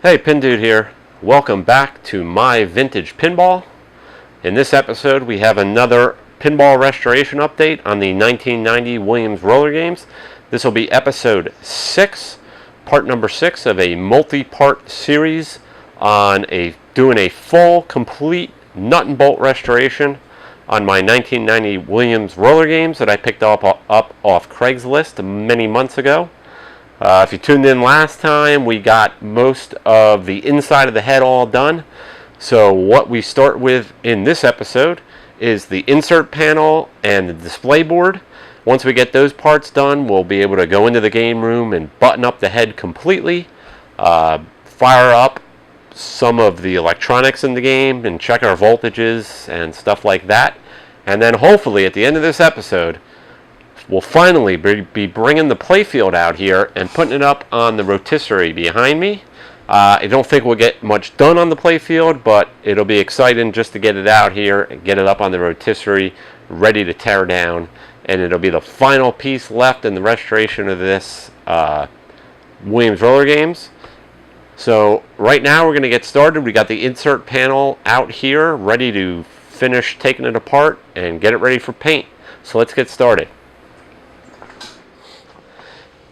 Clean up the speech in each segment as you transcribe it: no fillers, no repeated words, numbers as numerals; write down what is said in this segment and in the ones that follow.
Hey, Pin Dude here. Welcome back to my vintage pinball. In this episode, we have another pinball restoration update on the 1990 Williams Rollergames. This will be episode 6, part number 6 of a multi-part series on doing a full, complete nut and bolt restoration on my 1990 Williams Rollergames that I picked up off Craigslist many months ago. If you tuned in last time, we got most of the inside of the head all done. So what we start with in this episode is the insert panel and the display board. Once we get those parts done, we'll be able to go into the game room and button up the head completely, fire up some of the electronics in the game and check our voltages and stuff like that. And then hopefully at the end of this episode, we'll finally be bringing the Playfield out here and putting it up on the rotisserie behind me. I don't think we'll get much done on the Playfield, but it'll be exciting just to get it out here and get it up on the rotisserie, ready to tear down. And it'll be the final piece left in the restoration of this Williams Rollergames. So right now we're going to get started. We got the insert panel out here, ready to finish taking it apart and get it ready for paint. So let's get started.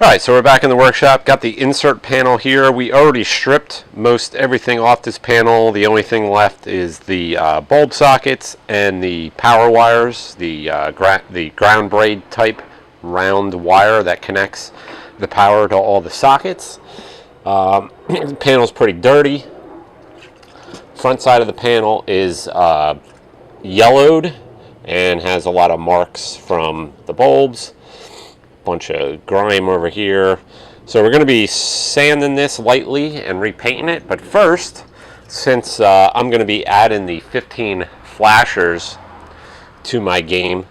Alright, so we're back in the workshop. Got the insert panel here. We already stripped most everything off this panel. The only thing left is the bulb sockets and the power wires, the ground braid type round wire that connects the power to all the sockets. The panel's pretty dirty. Front side of the panel is yellowed and has a lot of marks from the bulbs. Bunch of grime over here. So we're going to be sanding this lightly and repainting it, but first, since I'm going to be adding the 15 flashers to my game,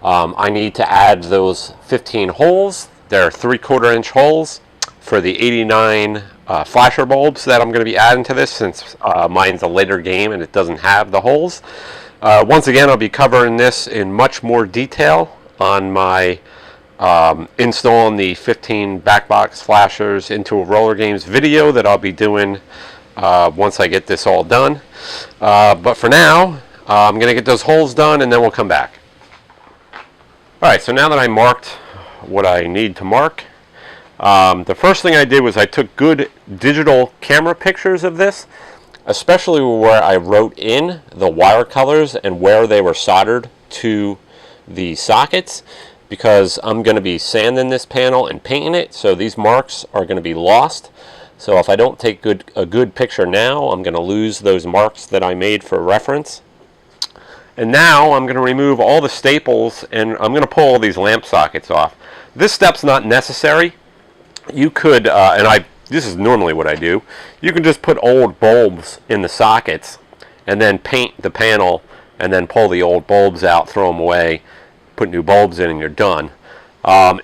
I need to add those 15 holes. They're 3/4 inch holes for the 89 flasher bulbs that I'm going to be adding to this, since mine's a later game and it doesn't have the holes. Once again, I'll be covering this in much more detail on my installing the 15 backbox flashers into a Rollergames video that I'll be doing once I get this all done. But for now, I'm going to get those holes done and then we'll come back. Alright, so now that I marked what I need to mark, the first thing I did was I took good digital camera pictures of this, especially where I wrote in the wire colors and where they were soldered to the sockets, because I'm going to be sanding this panel and painting it, so these marks are going to be lost. So if I don't take a good picture now, I'm going to lose those marks that I made for reference. And now I'm going to remove all the staples and I'm going to pull all these lamp sockets off. This step's not necessary. You could, this is normally what I do, you can just put old bulbs in the sockets and then paint the panel and then pull the old bulbs out, throw them away, put new bulbs in, and you're done.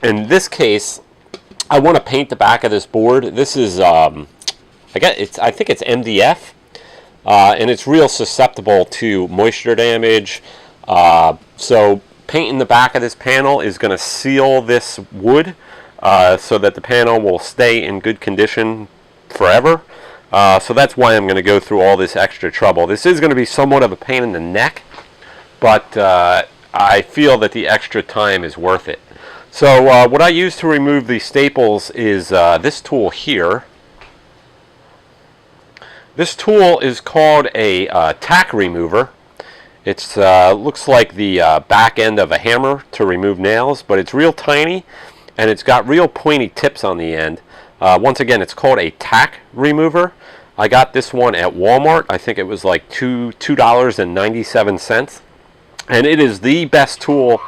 In this case, I want to paint the back of this board. This is, I think it's MDF, and it's real susceptible to moisture damage. So painting the back of this panel is going to seal this wood so that the panel will stay in good condition forever. So that's why I'm going to go through all this extra trouble. This is going to be somewhat of a pain in the neck, but I feel that the extra time is worth it. So what I use to remove these staples is this tool here. This tool is called a tack remover. It looks like the back end of a hammer to remove nails, but it's real tiny and it's got real pointy tips on the end. Once again, it's called a tack remover. I got this one at Walmart. I think it was like $2.97. And it is the best tool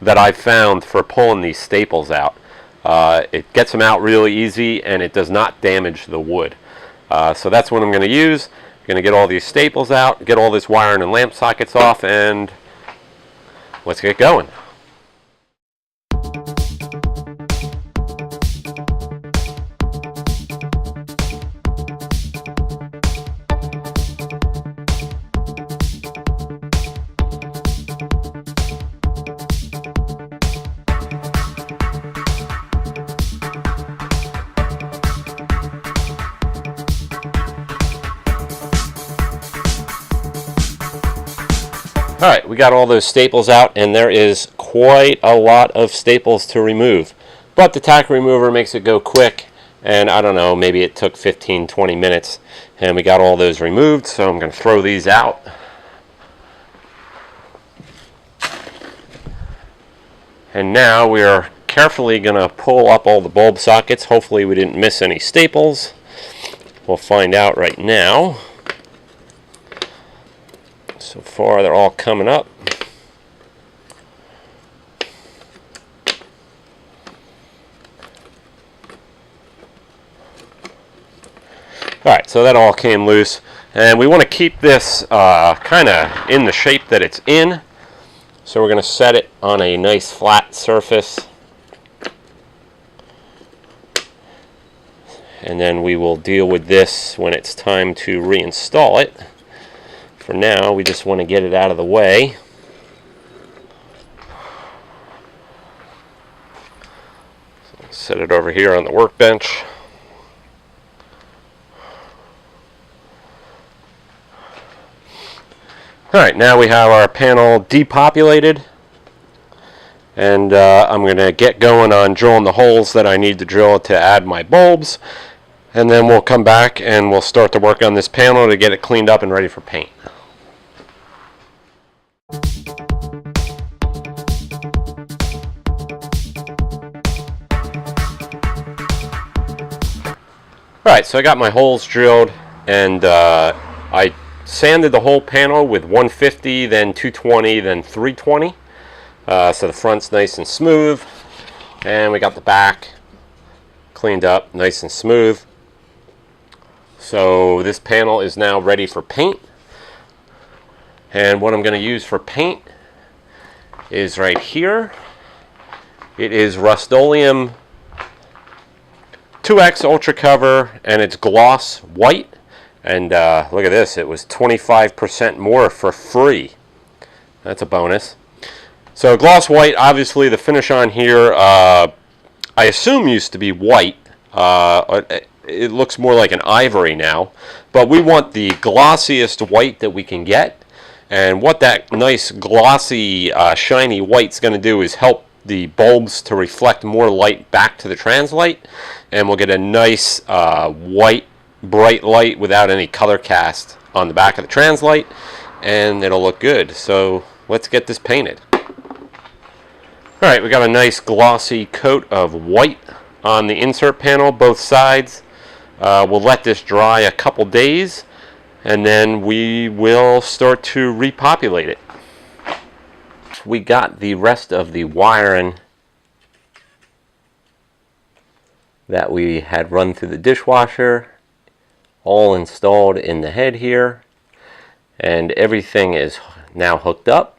that I've found for pulling these staples out. It gets them out really easy and it does not damage the wood. So that's what I'm going to use. I'm going to get all these staples out, get all this wiring and lamp sockets off, and let's get going. Alright, we got all those staples out, and there is quite a lot of staples to remove. But the tack remover makes it go quick, and I don't know, maybe it took 15-20 minutes, and we got all those removed, so I'm going to throw these out. And now we are carefully going to pull up all the bulb sockets. Hopefully we didn't miss any staples. We'll find out right now. So far they're all coming up. Alright, so that all came loose. And we want to keep this kind of in the shape that it's in. So we're going to set it on a nice flat surface. And then we will deal with this when it's time to reinstall it. For now, we just want to get it out of the way. So set it over here on the workbench. Alright, now we have our panel depopulated. And I'm going to get going on drilling the holes that I need to drill to add my bulbs. And then we'll come back and we'll start to work on this panel to get it cleaned up and ready for paint. Alright, so I got my holes drilled, and I sanded the whole panel with 150, then 220, then 320. So the front's nice and smooth, and we got the back cleaned up nice and smooth. So this panel is now ready for paint. And what I'm going to use for paint is right here. It is Rust-Oleum 2X Ultra Cover, and it's gloss white. And look at this, it was 25% more for free. That's a bonus. So gloss white, obviously the finish on here, I assume used to be white. It looks more like an ivory now. But we want the glossiest white that we can get. And what that nice glossy shiny white's going to do is help the bulbs to reflect more light back to the translight, and we'll get a nice white bright light without any color cast on the back of the translight, and it'll look good. So let's get this painted. Alright, we got a nice glossy coat of white on the insert panel, both sides. We'll let this dry a couple days, and then we will start to repopulate it. We got the rest of the wiring that we had run through the dishwasher all installed in the head here, and everything is now hooked up.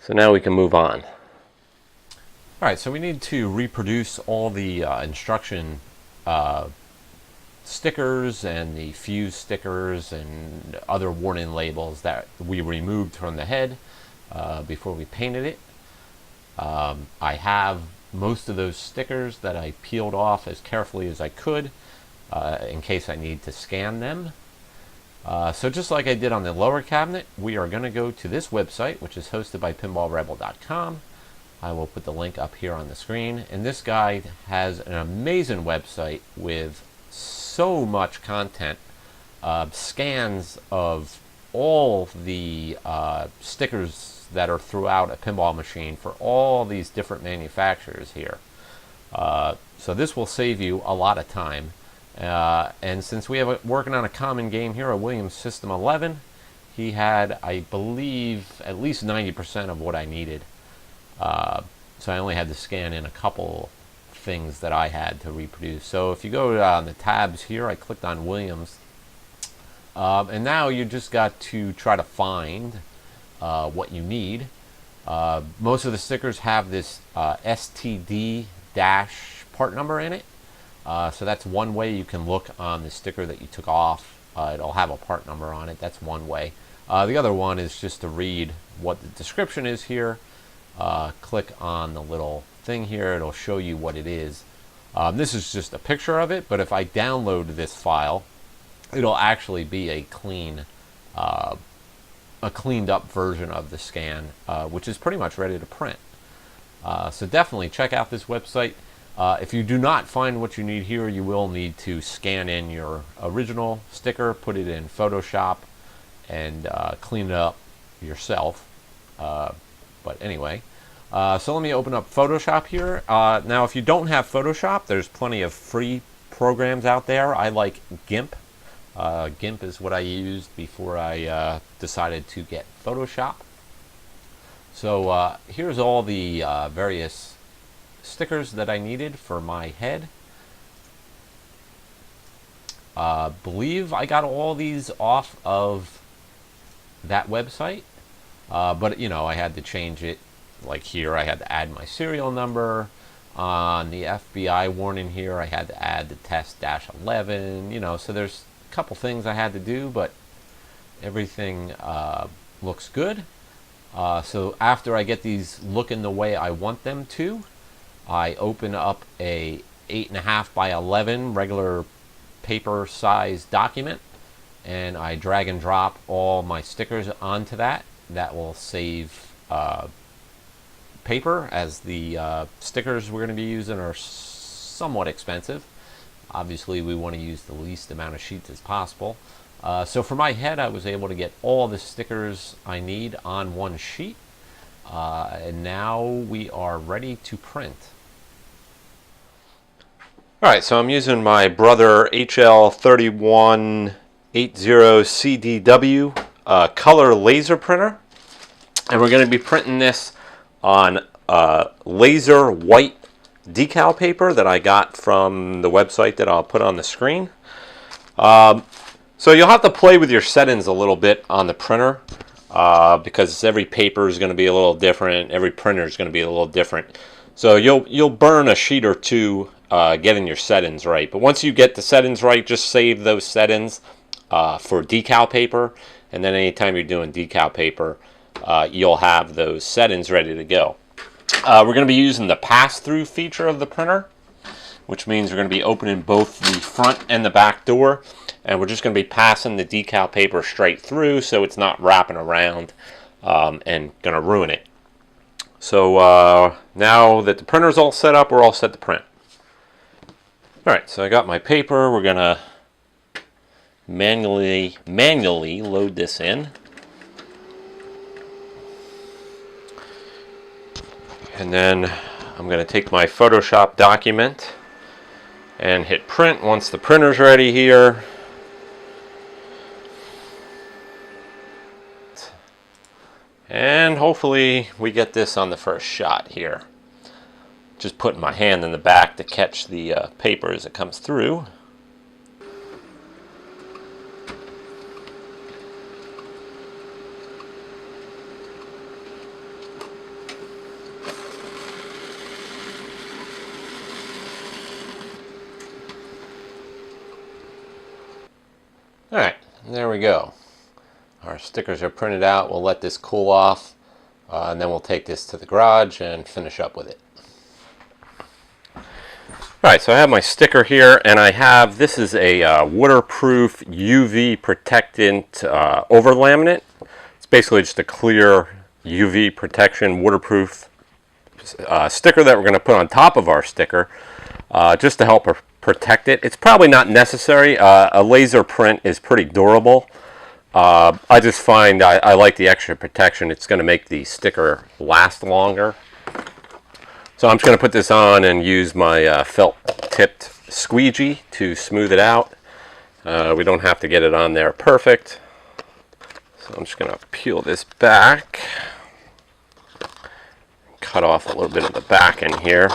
So now we can move on. Alright, so we need to reproduce all the instruction stickers and the fuse stickers and other warning labels that we removed from the head before we painted it. I have most of those stickers that I peeled off as carefully as I could in case I need to scan them. So just like I did on the lower cabinet, we are going to go to this website, which is hosted by pinballrebel.com. I will put the link up here on the screen. And this guy has an amazing website with so much content, scans of all the stickers that are throughout a pinball machine for all these different manufacturers here. So this will save you a lot of time. And since we have working on a common game here, a Williams System 11, he had, I believe, at least 90% of what I needed. So I only had to scan in a couple things that I had to reproduce. So if you go on the tabs here, I clicked on Williams, and now you just got to try to find what you need. Most of the stickers have this STD dash part number in it. So that's one way you can look on the sticker that you took off. It'll have a part number on it. That's one way. The other one is just to read what the description is here. click on the little thing here. It'll show you what it is. This is just a picture of it, but if I download this file, it'll actually be a cleaned up version of the scan, which is pretty much ready to print. So definitely check out this website. If you do not find what you need here, you will need to scan in your original sticker, put it in Photoshop, and clean it up yourself. But anyway, so let me open up Photoshop here. Now, if you don't have Photoshop, there's plenty of free programs out there. I like GIMP. GIMP is what I used before I decided to get Photoshop. So here's all the various stickers that I needed for my head. Believe I got all these off of that website, but you know, I had to change it. Like here, I had to add my serial number. On the FBI warning here, I had to add the test-11. You know, so there's a couple things I had to do, but everything looks good. So after I get these looking the way I want them to, I open up a 8.5 by 11 regular paper size document, and I drag and drop all my stickers onto that. That will save paper, as the stickers we're going to be using are somewhat expensive. Obviously, we want to use the least amount of sheets as possible. So for my head, I was able to get all the stickers I need on one sheet. And now we are ready to print. Alright, so I'm using my Brother HL3180CDW color laser printer. And we're going to be printing this on laser white decal paper that I got from the website that I'll put on the screen. So you'll have to play with your settings a little bit on the printer because every paper is going to be a little different. Every printer is going to be a little different. So you'll burn a sheet or two getting your settings right. But once you get the settings right, just save those settings for decal paper. And then anytime you're doing decal paper, you'll have those settings ready to go. We're going to be using the pass-through feature of the printer, which means we're going to be opening both the front and the back door, and we're just going to be passing the decal paper straight through so it's not wrapping around and going to ruin it. So now that the printer's all set up, we're all set to print. Alright, so I got my paper. We're going to manually load this in. And then I'm going to take my Photoshop document and hit print once the printer's ready here. And hopefully we get this on the first shot here. Just putting my hand in the back to catch the paper as it comes through. Alright, there we go. Our stickers are printed out. We'll let this cool off, and then we'll take this to the garage and finish up with it. Alright, so I have my sticker here, and this is a waterproof UV protectant over laminate. It's basically just a clear UV protection waterproof sticker that we're going to put on top of our sticker just to help protect it. It's probably not necessary. A laser print is pretty durable. I just find I like the extra protection. It's going to make the sticker last longer. So I'm just going to put this on and use my felt tipped squeegee to smooth it out. We don't have to get it on there perfect. So I'm just going to peel this back. Cut off a little bit of the back end here.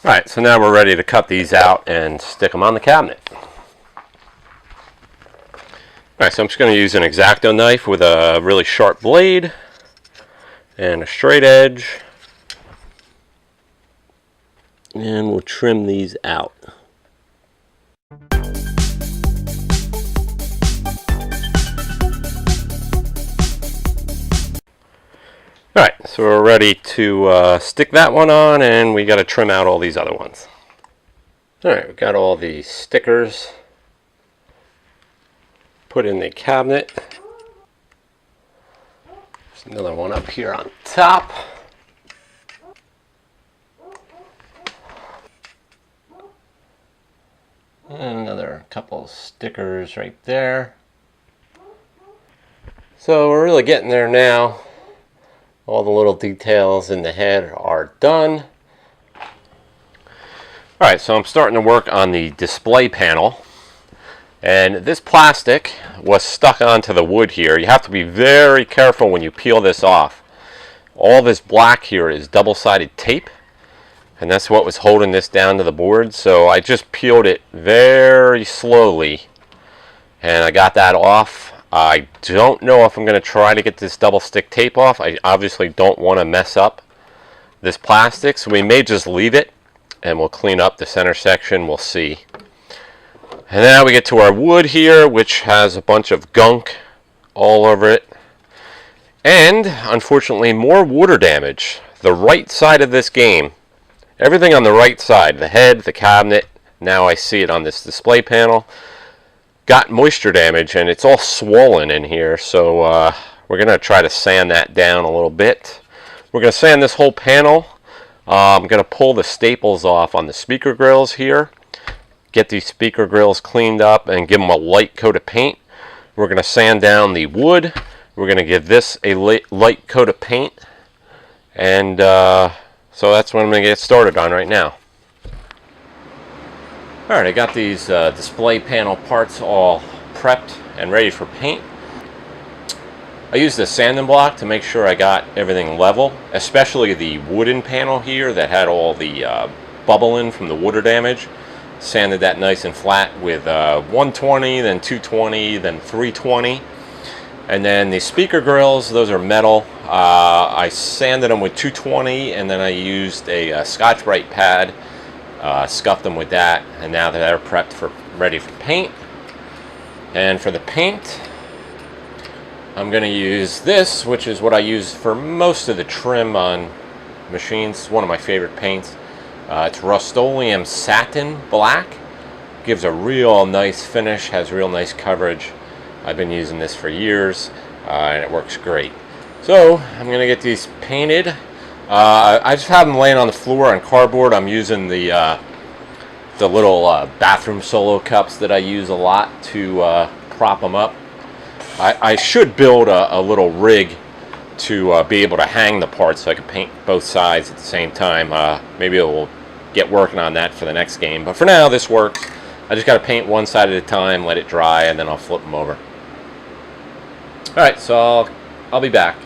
Alright, so now we're ready to cut these out and stick them on the cabinet. Alright, so I'm just going to use an X-Acto knife with a really sharp blade and a straight edge. And we'll trim these out. Alright, so we're ready to stick that one on, and we got to trim out all these other ones. Alright, we've got all the stickers put in the cabinet. There's another one up here on top. And another couple stickers right there. So we're really getting there now. All the little details in the head are done. Alright, so I'm starting to work on the display panel. And this plastic was stuck onto the wood here. You have to be very careful when you peel this off. All this black here is double-sided tape. And that's what was holding this down to the board. So I just peeled it very slowly. And I got that off. I don't know if I'm going to try to get this double stick tape off. I obviously don't want to mess up this plastic, so we may just leave it and we'll clean up the center section. We'll see. And now we get to our wood here, which has a bunch of gunk all over it. And unfortunately, more water damage. The right side of this game, everything on the right side, the head, the cabinet, now I see it on this display panel, got moisture damage, and it's all swollen in here. So we're going to try to sand that down a little bit. We're going to sand this whole panel. I'm going to pull the staples off on the speaker grills here, get these speaker grills cleaned up and give them a light coat of paint. We're going to sand down the wood. We're going to give this a light coat of paint, and so that's what I'm going to get started on right now. Alright, I got these display panel parts all prepped and ready for paint. I used a sanding block to make sure I got everything level, especially the wooden panel here that had all the bubbling from the water damage. Sanded that nice and flat with 120, then 220, then 320. And then the speaker grills, those are metal. I sanded them with 220, and then I used a Scotch-Brite pad. Scuffed them with that, and now they're prepped for ready for paint. And for the paint, I'm going to use this, which is what I use for most of the trim on machines. It's one of my favorite paints. It's Rust-Oleum Satin Black. Gives a real nice finish, has real nice coverage. I've been using this for years, and it works great. So I'm going to get these painted. I just have them laying on the floor on cardboard. I'm using the little bathroom solo cups that I use a lot to prop them up. I should build a little rig to be able to hang the parts so I can paint both sides at the same time. Maybe we'll get working on that for the next game. But for now, this works. I just got to paint one side at a time, let it dry, and then I'll flip them over. Alright, so I'll be back.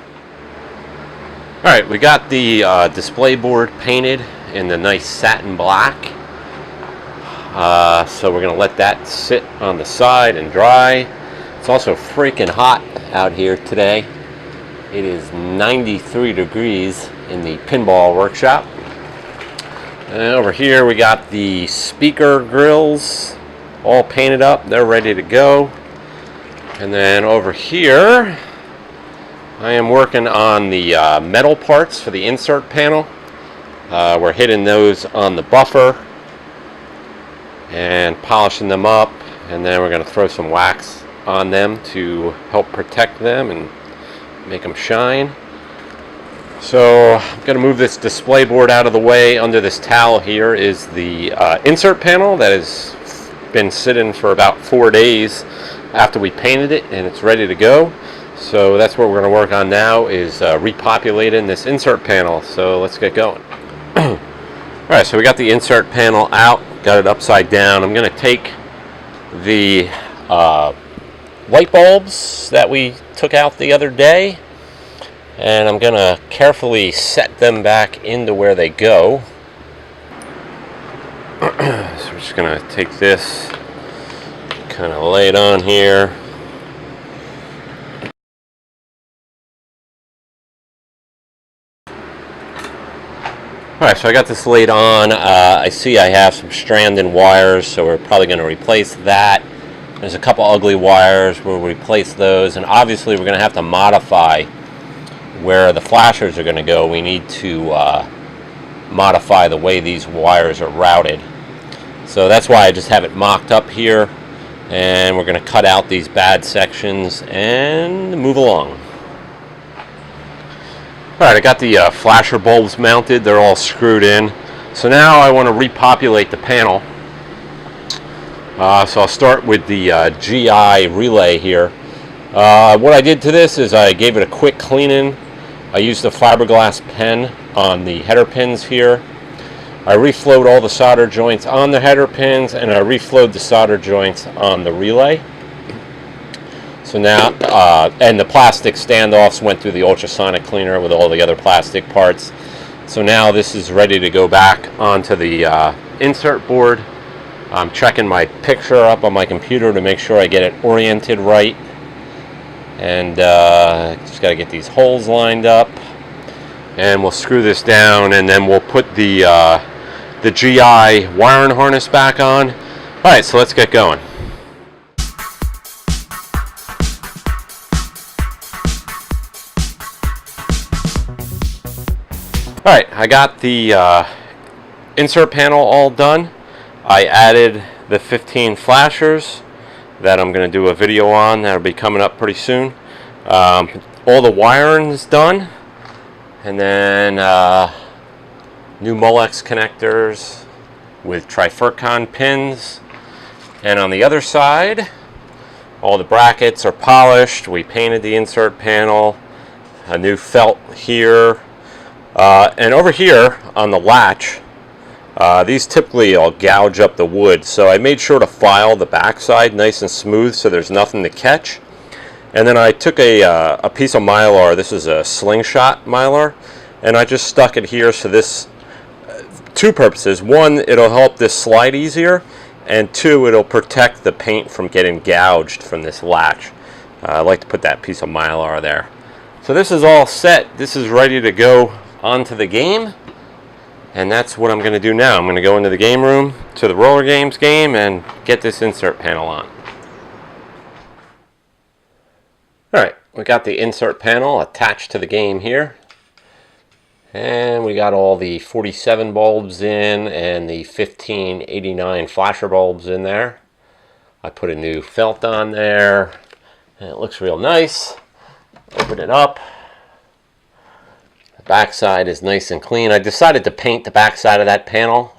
Alright, we got the display board painted in the nice satin black. So we're going to let that sit on the side and dry. It's also freaking hot out here today. It is 93 degrees in the pinball workshop. And over here we got the speaker grills all painted up. They're ready to go. And then over here I am working on the metal parts for the insert panel. We're hitting those on the buffer and polishing them up, and then we're going to throw some wax on them to help protect them and make them shine. So I'm going to move this display board out of the way. Under this towel here is the insert panel that has been sitting for about 4 days after we painted it, and it's ready to go. So that's what we're going to work on now, is repopulating this insert panel. So let's get going. Alright, so we got the insert panel out, got it upside down. I'm going to take the light bulbs that we took out the other day, and I'm going to carefully set them back into where they go. So we're just going to take this, kind of lay it on here. Alright, so I got this laid on. I see I have some stranded wires, so we're probably going to replace that. There's a couple ugly wires, we'll replace those, and obviously we're going to have to modify where the flashers are going to go, we need to modify the way these wires are routed. So that's why I just have it mocked up here, and we're going to cut out these bad sections and move along. Alright, I got the flasher bulbs mounted. They're all screwed in. So now I want to repopulate the panel. So I'll start with the GI relay here. What I did to this is I gave it a quick cleaning. I used a fiberglass pen on the header pins here. I reflowed all the solder joints on the header pins, and I reflowed the solder joints on the relay. So now, and the plastic standoffs went through the ultrasonic cleaner with all the other plastic parts. So now this is ready to go back onto the insert board. I'm checking my picture up on my computer to make sure I get it oriented right. And just got to get these holes lined up. And we'll screw this down, and then we'll put the GI wiring harness back on. Alright, so let's get going. Alright, I got the insert panel all done. I added the 15 flashers that I'm going to do a video on. That'll be coming up pretty soon. All the wiring is done. And then new Molex connectors with trifurcon pins. And on the other side, all the brackets are polished. We painted the insert panel. A new felt here. And over here on the latch, these typically I'll gouge up the wood, so I made sure to file the backside nice and smooth so there's nothing to catch. And then I took a piece of mylar. This is a slingshot mylar, and I just stuck it here. So this, two purposes: one, it'll help this slide easier, and two, it'll protect the paint from getting gouged from this latch. I like to put that piece of mylar there. So this is all set. This is ready to go onto the game. And that's what I'm going to do now. I'm going to go into the game room to the Rollergames game and get this insert panel on. Alright, we got the insert panel attached to the game here. And we got all the 47 bulbs in and the 1589 flasher bulbs in there. I put a new felt on there, and it looks real nice. Open it up. Backside is nice and clean. I decided to paint the backside of that panel.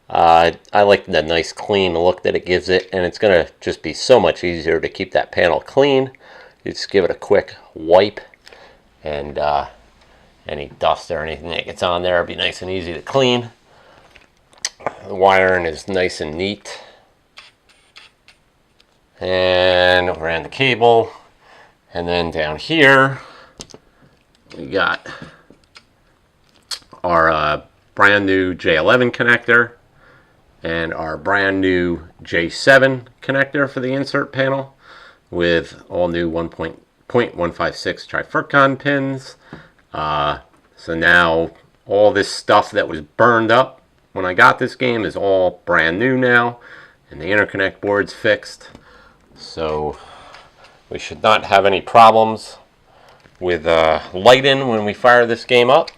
I like the nice clean look that it gives it, and it's going to just be so much easier to keep that panel clean. You just give it a quick wipe, and any dust or anything that gets on there will be nice and easy to clean. The wiring is nice and neat. And ran the cable, and then down here we got our brand new J11 connector and our brand new J7 connector for the insert panel with all new 1.156 trifurcon pins. So now all this stuff that was burned up when I got this game is all brand new now, and the interconnect board's fixed. So we should not have any problems with lighting when we fire this game up.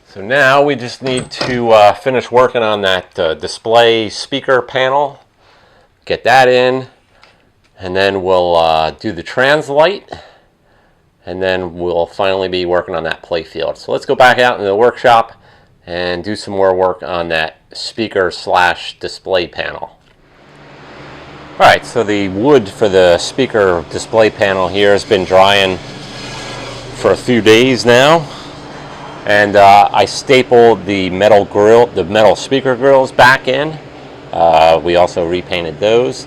So now we just need to finish working on that display speaker panel, get that in, and then we'll do the translight, and then we'll finally be working on that Playfield. So let's go back out into the workshop and do some more work on that speaker / display panel. Alright, so the wood for the speaker display panel here has been drying for a few days now. And I stapled the metal grill, the metal speaker grills back in. We also repainted those.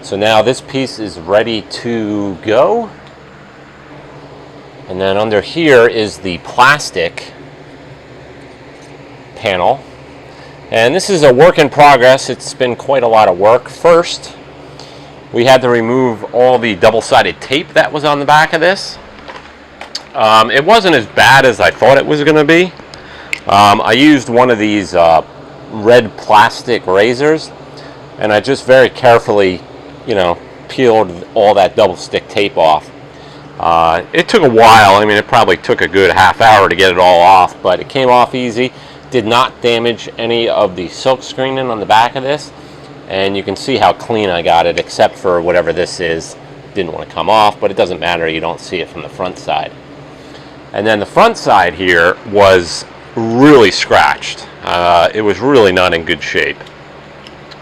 So now this piece is ready to go. And then under here is the plastic panel. And this is a work in progress. It's been quite a lot of work. First, we had to remove all the double-sided tape that was on the back of this. It wasn't as bad as I thought it was going to be. I used one of these red plastic razors, and I just very carefully, peeled all that double stick tape off. It took a while. I mean, it probably took a good half hour to get it all off, but it came off easy. Did not damage any of the silk screening on the back of this, and you can see how clean I got it, except for whatever this is. Didn't want to come off, but it doesn't matter. You don't see it from the front side. And then the front side here was really scratched. It was really not in good shape.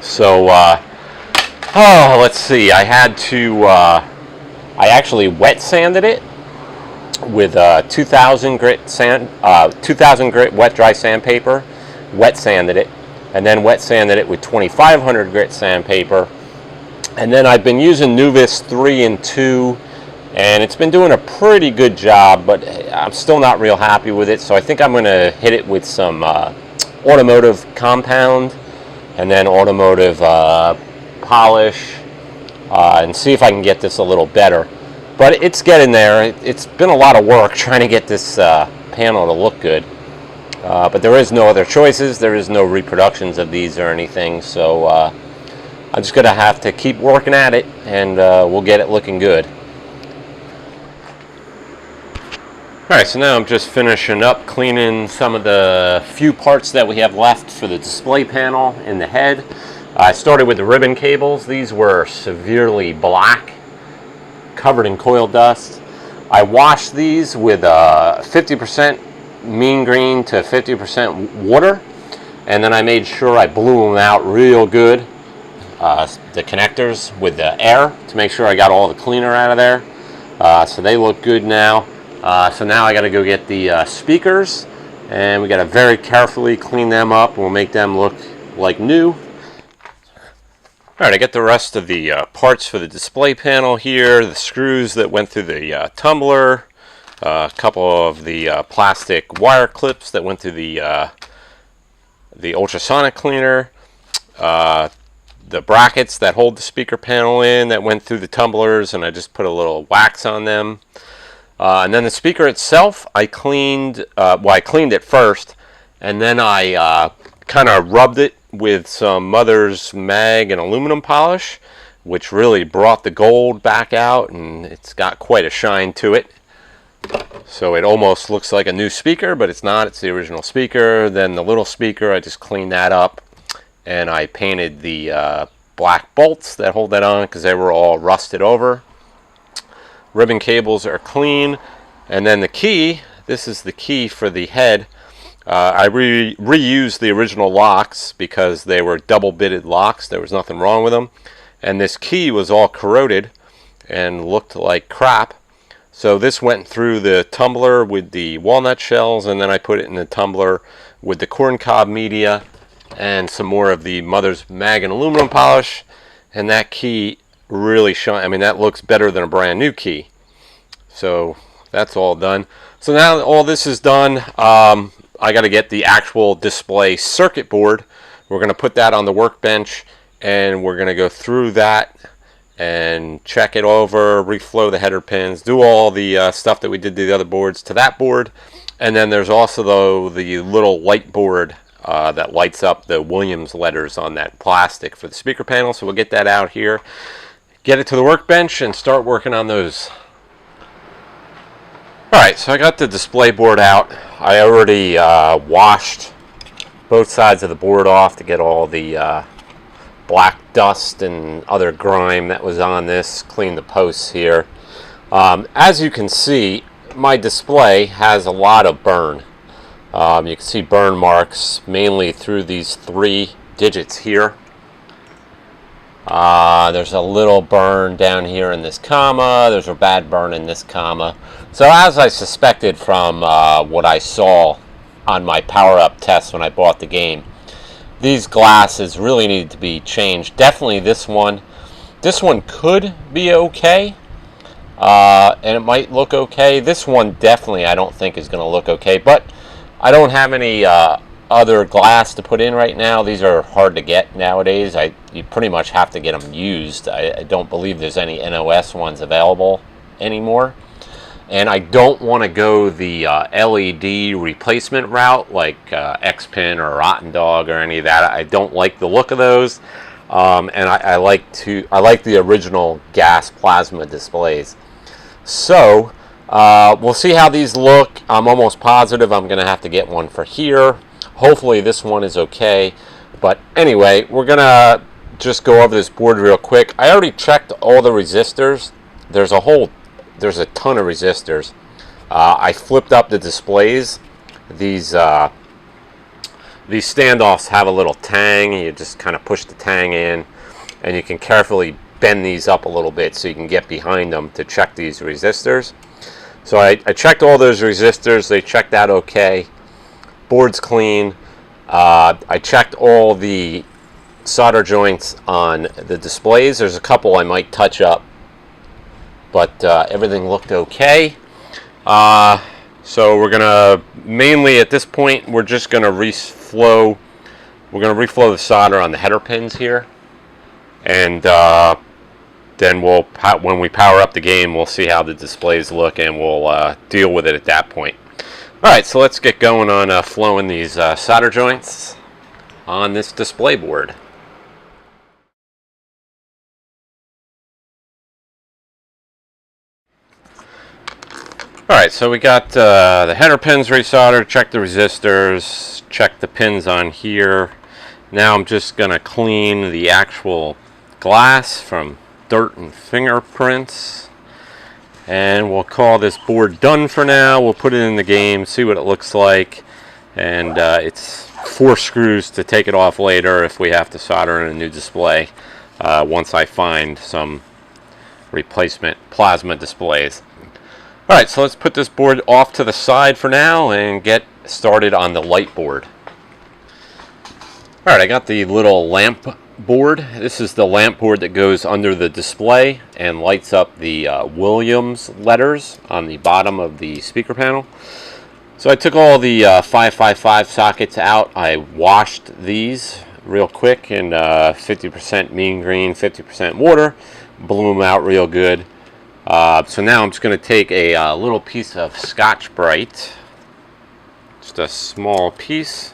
So, let's see. I had to, I actually wet sanded it with 2000 grit sand, 2000 grit wet dry sandpaper. Wet sanded it, and then wet sanded it with 2500 grit sandpaper. And then I've been using Nuvis 3 and 2, and it's been doing a pretty good job, but I'm still not real happy with it. So I think I'm going to hit it with some automotive compound and then automotive polish and see if I can get this a little better. But it's getting there. It's been a lot of work trying to get this panel to look good. But there is no other choices. There is no reproductions of these or anything. So I'm just going to have to keep working at it, and we'll get it looking good. Alright, so now I'm just finishing up cleaning some of the few parts that we have left for the display panel in the head. I started with the ribbon cables. These were severely black, covered in coil dust. I washed these with 50% mean green to 50% water, and then I made sure I blew them out real good, the connectors with the air, to make sure I got all the cleaner out of there. So they look good now. So now I got to go get the speakers, and we got to very carefully clean them up. We'll make them look like new. Alright, I got the rest of the parts for the display panel here, the screws that went through the tumbler, a couple of the plastic wire clips that went through the ultrasonic cleaner, the brackets that hold the speaker panel in that went through the tumblers, and I just put a little wax on them. And then the speaker itself, I cleaned, I cleaned it first, and then I kind of rubbed it with some Mother's mag and aluminum polish, which really brought the gold back out, and it's got quite a shine to it. So it almost looks like a new speaker, but it's not. It's the original speaker. Then the little speaker, I just cleaned that up, and I painted the black bolts that hold that on because they were all rusted over. Ribbon cables are clean, and then the key, this is the key for the head. I reused the original locks because they were double bitted locks. There was nothing wrong with them, and this key was all corroded and looked like crap. So this went through the tumbler with the walnut shells, and then I put it in the tumbler with the corncob media and some more of the Mother's mag and aluminum polish, and that key really shine. I mean, that looks better than a brand new key. So that's all done. So now all this is done, I got to get the actual display circuit board. We're going to put that on the workbench, and we're going to go through that and check it over, reflow the header pins, do all the stuff that we did to the other boards to that board. And then there's also the little light board that lights up the Williams letters on that plastic for the speaker panel. So we'll get that out here, get it to the workbench, and start working on those. Alright, so I got the display board out. I already washed both sides of the board off to get all the black dust and other grime that was on this, clean the posts here. As you can see, my display has a lot of burn. You can see burn marks mainly through these 3 digits here. There's a little burn down here in this comma. There's a bad burn in this comma. So as I suspected from what I saw on my power-up test when I bought the game, these glasses really need to be changed. Definitely this one. This one could be okay, and it might look okay. This one definitely I don't think is going to look okay, but I don't have any other glass to put in right now. These are hard to get nowadays. You pretty much have to get them used. I don't believe there's any NOS ones available anymore. And I don't want to go the LED replacement route like X-Pin or Rotten Dog or any of that. I don't like the look of those, and I like the original gas plasma displays. So we'll see how these look. I'm almost positive I'm going to have to get one for here. Hopefully this one is okay. But anyway, we're going to just go over this board real quick. I already checked all the resistors. There's a ton of resistors. I flipped up the displays. These standoffs have a little tang. You just kind of push the tang in, and you can carefully bend these up a little bit so you can get behind them to check these resistors. So I checked all those resistors. They checked out okay. Board's clean. I checked all the solder joints on the displays. There's a couple I might touch up, but everything looked okay. So we're gonna mainly at this point we're just gonna reflow. We're gonna reflow the solder on the header pins here, and then when we power up the game, we'll see how the displays look, and we'll deal with it at that point. All right, so let's get going on flowing these solder joints on this display board. Alright, so we got the header pins resoldered, check the resistors, check the pins on here. Now I'm just going to clean the actual glass from dirt and fingerprints. And we'll call this board done for now. We'll put it in the game, see what it looks like. And it's 4 screws to take it off later if we have to solder in a new display once I find some replacement plasma displays. Alright, so let's put this board off to the side for now and get started on the light board. Alright, I got the little lamp board. This is the lamp board that goes under the display and lights up the Williams letters on the bottom of the speaker panel. So I took all the 555 sockets out. I washed these real quick in 50% mean green, 50% water. Blew them out real good. So now I'm just going to take a little piece of Scotch-Brite, just a small piece,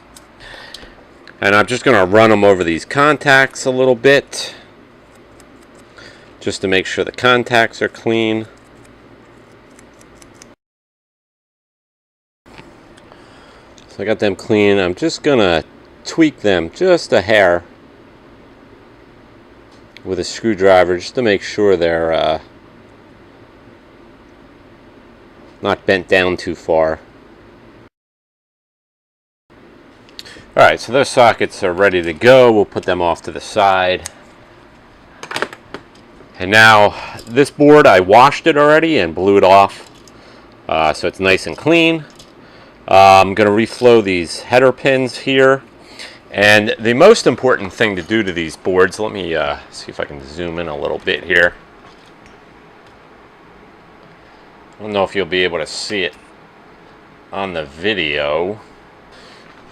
and I'm just going to run them over these contacts a little bit, just to make sure the contacts are clean. So I got them clean. I'm just going to tweak them just a hair with a screwdriver just to make sure they're not bent down too far. Alright, so those sockets are ready to go. We'll put them off to the side. And now this board, I washed it already and blew it off. So it's nice and clean. I'm going to reflow these header pins here. And the most important thing to do to these boards, let me see if I can zoom in a little bit here. I don't know if you'll be able to see it on the video,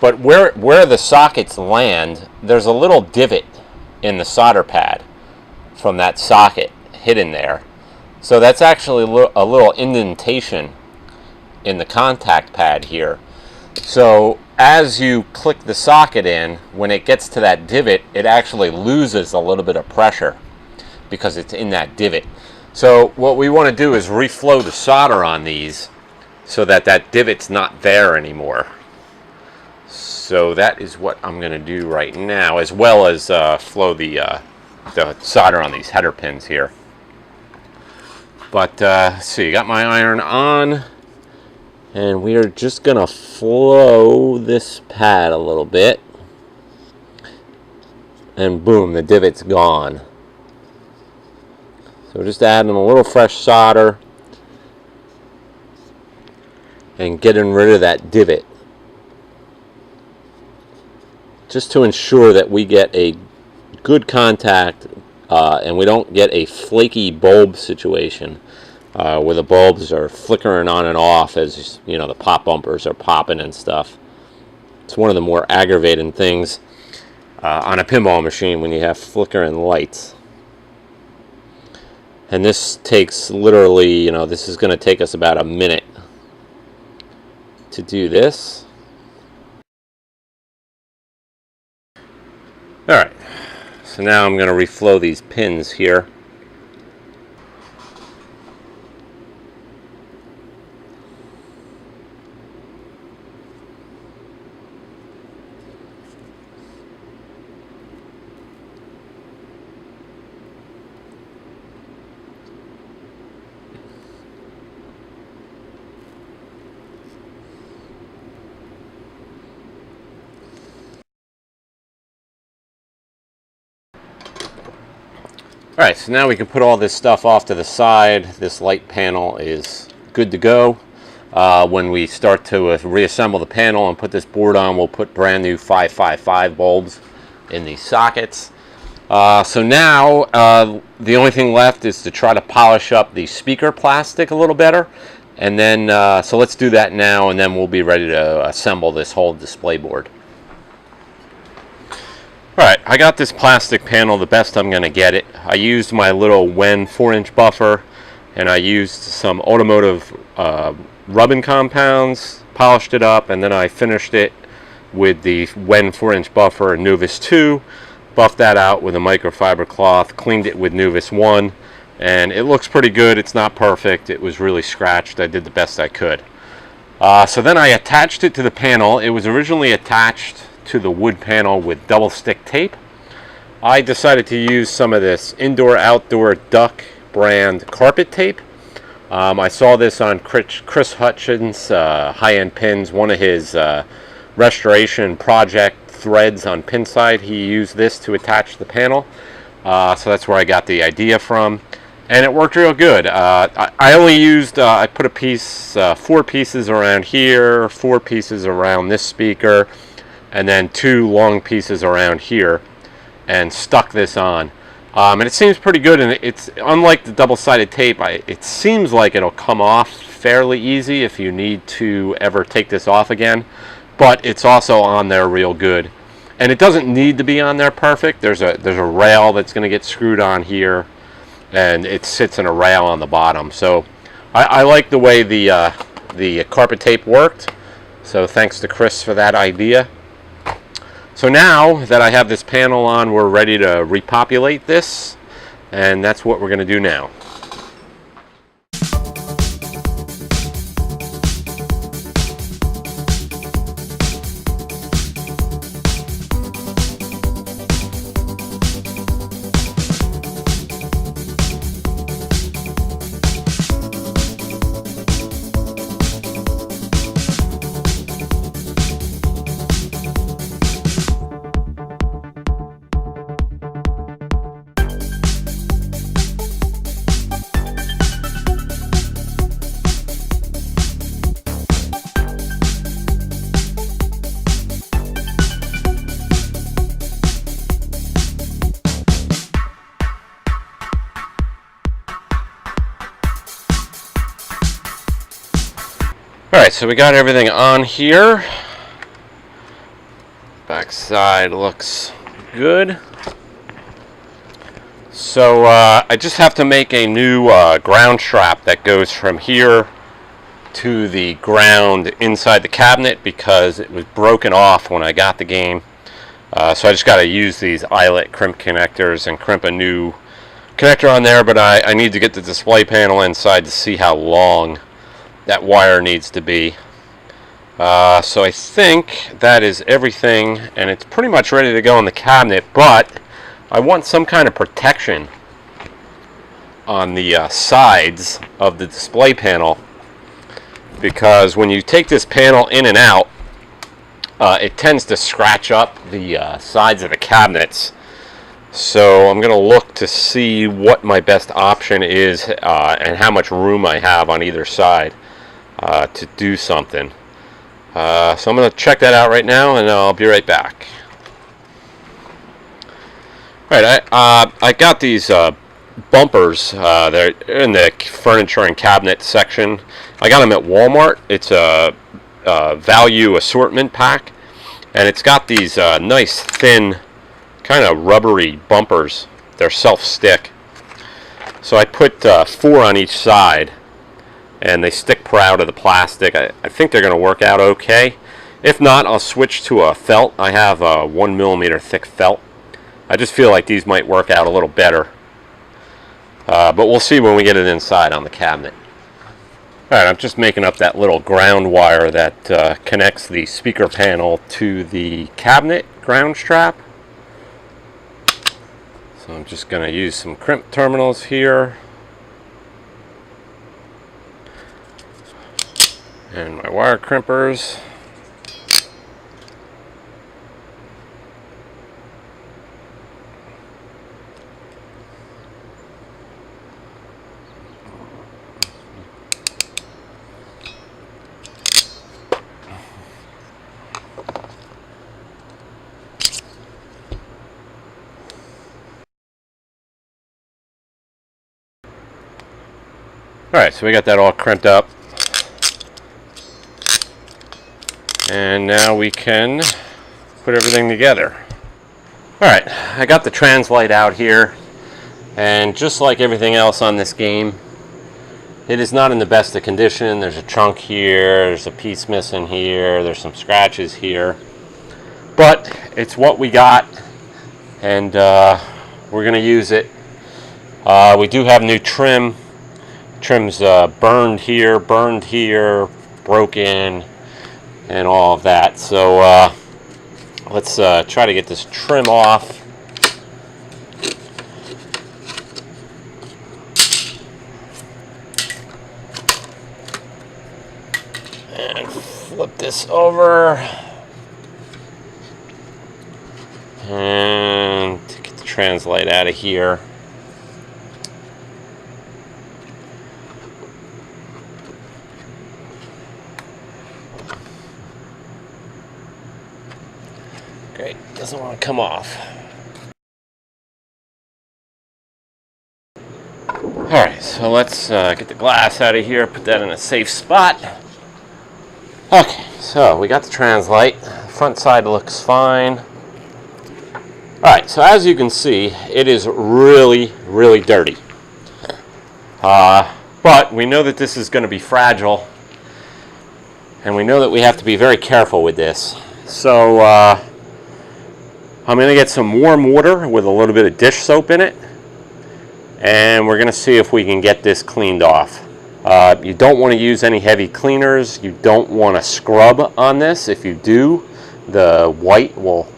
but where the sockets land, there's a little divot in the solder pad from that socket hidden there. So that's actually a little indentation in the contact pad here. So as you click the socket in, when it gets to that divot, it actually loses a little bit of pressure because it's in that divot. So what we want to do is reflow the solder on these so that that divot's not there anymore. So that is what I'm going to do right now, as well as flow the solder on these header pins here. But so you got my iron on, and we are just going to flow this pad a little bit, and boom, the divot's gone. So we're just adding a little fresh solder and getting rid of that divot, just to ensure that we get a good contact and we don't get a flaky bulb situation where the bulbs are flickering on and off as you know the pop bumpers are popping and stuff. It's one of the more aggravating things on a pinball machine when you have flickering lights. And this takes literally, you know, this is going to take us about a minute to do this. Alright, so now I'm going to reflow these pins here. Alright, so now we can put all this stuff off to the side. This light panel is good to go. When we start to reassemble the panel and put this board on, we'll put brand new 555 bulbs in these sockets. So now the only thing left is to try to polish up the speaker plastic a little better. And then, so let's do that now, and then we'll be ready to assemble this whole display board. Alright, I got this plastic panel the best I'm going to get it. I used my little Wen 4-inch buffer, and I used some automotive rubbing compounds, polished it up, and then I finished it with the Wen 4-inch buffer and Nuvis 2, buffed that out with a microfiber cloth, cleaned it with Nuvis 1, and it looks pretty good. It's not perfect. It was really scratched. I did the best I could. So then I attached it to the panel. It was originally attached to the wood panel with double stick tape. I decided to use some of this indoor-outdoor Duck brand carpet tape. I saw this on Chris Hutchins' high-end pins, one of his restoration project threads on Pinside. He used this to attach the panel, so that's where I got the idea from, and it worked real good. I only used, I put a piece, 4 pieces around here, 4 pieces around this speaker, and then 2 long pieces around here, and stuck this on. And it seems pretty good, and it's unlike the double-sided tape. It seems like it'll come off fairly easy if you need to ever take this off again, but it's also on there real good. And it doesn't need to be on there perfect. There's a rail that's going to get screwed on here, and it sits in a rail on the bottom. So I like the way the carpet tape worked. So thanks to Chris for that idea. So now that I have this panel on, we're ready to repopulate this, and that's what we're going to do now. Alright, so we got everything on here. Back side looks good. So I just have to make a new ground strap that goes from here to the ground inside the cabinet because it was broken off when I got the game. So I just got to use these eyelet crimp connectors and crimp a new connector on there, but I need to get the display panel inside to see how long that wire needs to be. So I think that is everything, and it's pretty much ready to go in the cabinet, but I want some kind of protection on the sides of the display panel, because when you take this panel in and out, it tends to scratch up the sides of the cabinets. So I'm going to look to see what my best option is and how much room I have on either side to do something. So I'm going to check that out right now, and I'll be right back. Alright, I got these bumpers. They're in the furniture and cabinet section. I got them at Walmart. It's a value assortment pack, and it's got these nice thin kind of rubbery bumpers. They're self-stick. So I put 4 on each side, and they stick proud of the plastic. I think they're going to work out okay. If not, I'll switch to a felt. I have a 1mm thick felt. I just feel like these might work out a little better. But we'll see when we get it inside on the cabinet. Alright, I'm just making up that little ground wire that connects the speaker panel to the cabinet ground strap. So I'm just going to use some crimp terminals here. And my wire crimpers. Alright, so we got that all crimped up. And now we can put everything together. Alright, I got the translight out here, and just like everything else on this game, it is not in the best of condition. There's a chunk here, there's a piece missing here, there's some scratches here. But it's what we got, and we're going to use it. We do have new trim. Trim's burned here, broken, and all of that. So let's try to get this trim off. And flip this over. And get the translight out of here. Great, doesn't want to come off. Alright, so let's get the glass out of here, put that in a safe spot. Okay, so we got the translight. Front side looks fine. Alright, so as you can see, it is really, really dirty. But we know that this is going to be fragile, and we know that we have to be very careful with this. So I'm going to get some warm water with a little bit of dish soap in it, and we're going to see if we can get this cleaned off. You don't want to use any heavy cleaners. You don't want to scrub on this. If you do, the white will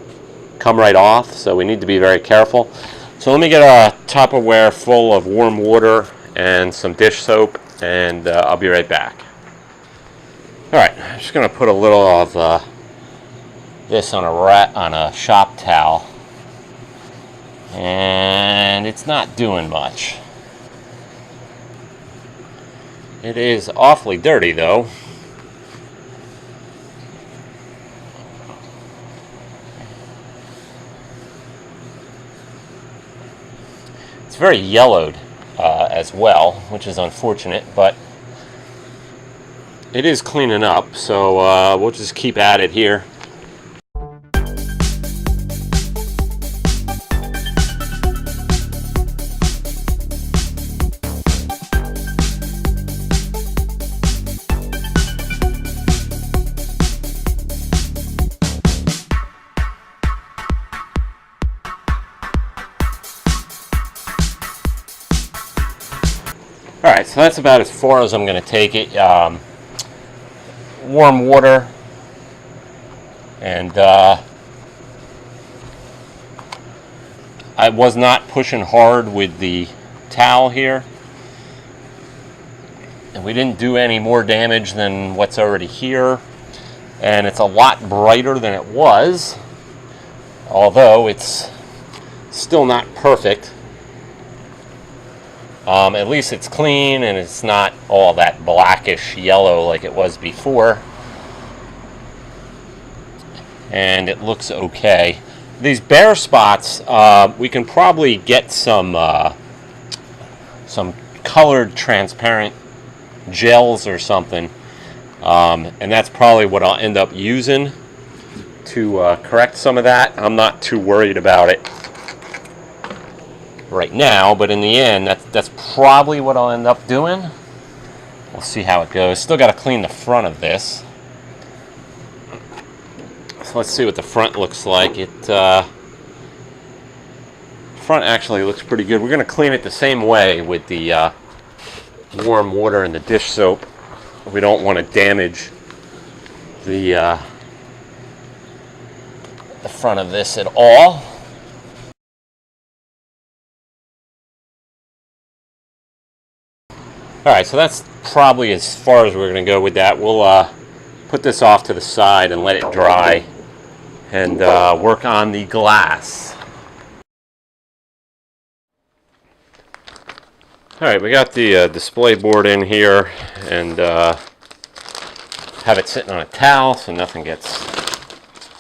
come right off, so we need to be very careful. So let me get a Tupperware full of warm water and some dish soap, and I'll be right back. Alright, I'm just going to put a little of this on a shop towel, and it's not doing much. It is awfully dirty though. It's very yellowed as well, which is unfortunate, but it is cleaning up, so we'll just keep at it here. Alright, so that's about as far as I'm going to take it. Warm water, and I was not pushing hard with the towel here, and we didn't do any more damage than what's already here, and it's a lot brighter than it was, although it's still not perfect. At least it's clean, and it's not all that blackish yellow like it was before. And it looks okay. These bare spots, we can probably get some colored transparent gels or something. And that's probably what I'll end up using to correct some of that. I'm not too worried about it right now, but in the end, that's probably what I'll end up doing. We'll see how it goes. Still got to clean the front of this. So let's see what the front looks like. Front actually looks pretty good. We're going to clean it the same way with the warm water and the dish soap. We don't want to damage the front of this at all. Alright, so that's probably as far as we're going to go with that. We'll put this off to the side and let it dry, and work on the glass. Alright, we got the display board in here, and have it sitting on a towel so nothing gets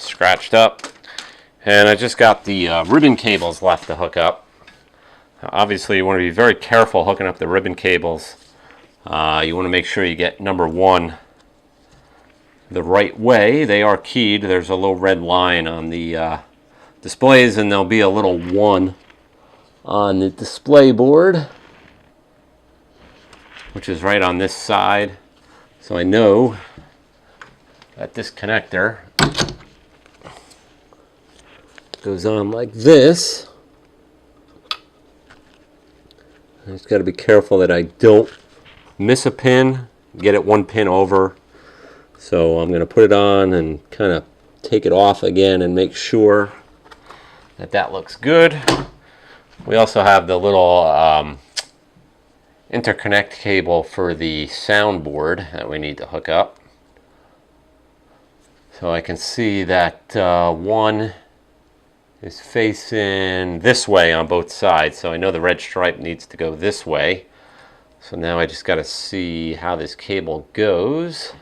scratched up. And I just got the ribbon cables left to hook up. Obviously, you want to be very careful hooking up the ribbon cables You want to make sure you get number 1 the right way. They are keyed. There's a little red line on the displays, and there'll be a little 1 on the display board, which is right on this side. So I know that this connector goes on like this. I just got to be careful that I don't miss a pin, get it 1 pin over. So I'm going to put it on and kind of take it off again and make sure that that looks good. We also have the little interconnect cable for the soundboard that we need to hook up. So I can see that 1 is facing this way on both sides. So I know the red stripe needs to go this way. So now I just got to see how this cable goes.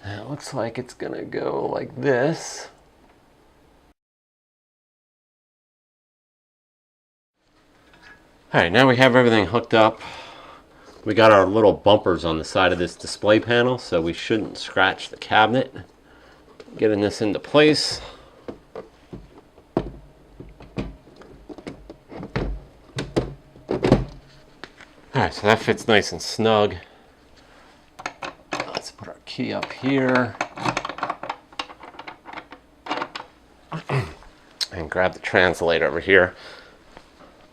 It looks like it's going to go like this. Alright, now we have everything hooked up. We got our little bumpers on the side of this display panel, so we shouldn't scratch the cabinet. Getting this into place. Alright, so that fits nice and snug. Let's put our key up here. And grab the translate over here.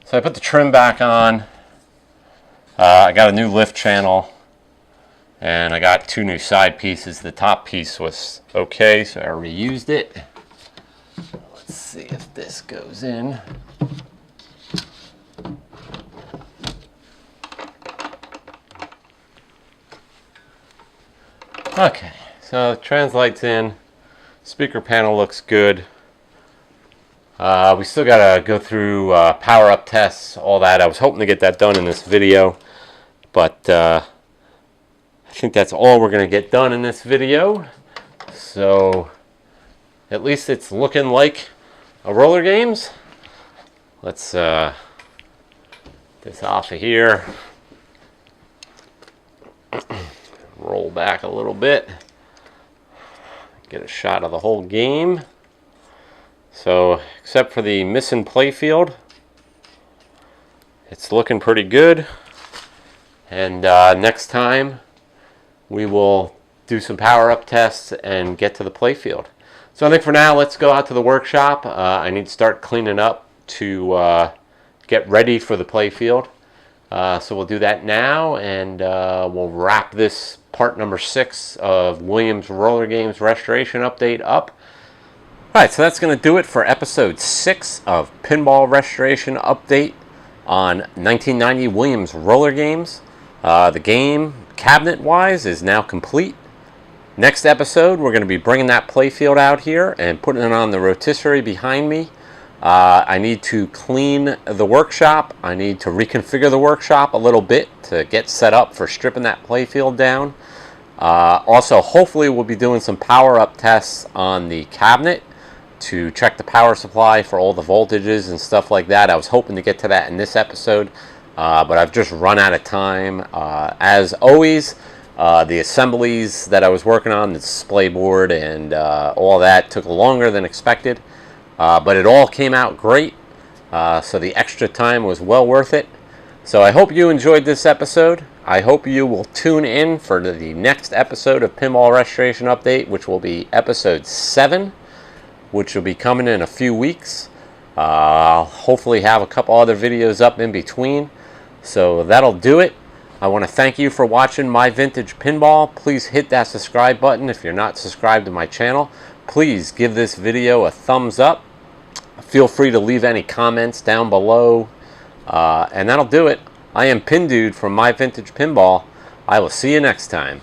So I put the trim back on. I got a new lift channel. And I got 2 new side pieces. The top piece was okay, so I reused it. Let's see if this goes in. Okay, so translight's in. Speaker panel looks good. We still gotta go through power up tests, all that. I was hoping to get that done in this video, but I think that's all we're gonna get done in this video. So at least it's looking like a Rollergames. Let's get this off of here. Roll back a little bit. Get a shot of the whole game. So, except for the missing Playfield, it's looking pretty good. And next time, we will do some power-up tests and get to the Playfield. So I think for now, let's go out to the workshop. I need to start cleaning up to get ready for the Playfield. So we'll do that now, and we'll wrap this part number 6 of Williams Rollergames Restoration Update up. Alright, so that's going to do it for episode 6 of Pinball Restoration Update on 1990 Williams Rollergames. The game, cabinet-wise, is now complete. Next episode, we're going to be bringing that Playfield out here and putting it on the rotisserie behind me. I need to clean the workshop. I need to reconfigure the workshop a little bit to get set up for stripping that Playfield down. Also, hopefully we'll be doing some power-up tests on the cabinet to check the power supply for all the voltages and stuff like that. I was hoping to get to that in this episode, but I've just run out of time. As always, the assemblies that I was working on, the display board and all that took longer than expected. But it all came out great, so the extra time was well worth it. So I hope you enjoyed this episode. I hope you will tune in for the next episode of Pinball Restoration Update, which will be episode 7, which will be coming in a few weeks. I'll hopefully have a couple other videos up in between. So that'll do it. I want to thank you for watching My Vintage Pinball. Please hit that subscribe button if you're not subscribed to my channel. Please give this video a thumbs up. Feel free to leave any comments down below. And that'll do it. I am Pin Dude from My Vintage Pinball. I will see you next time.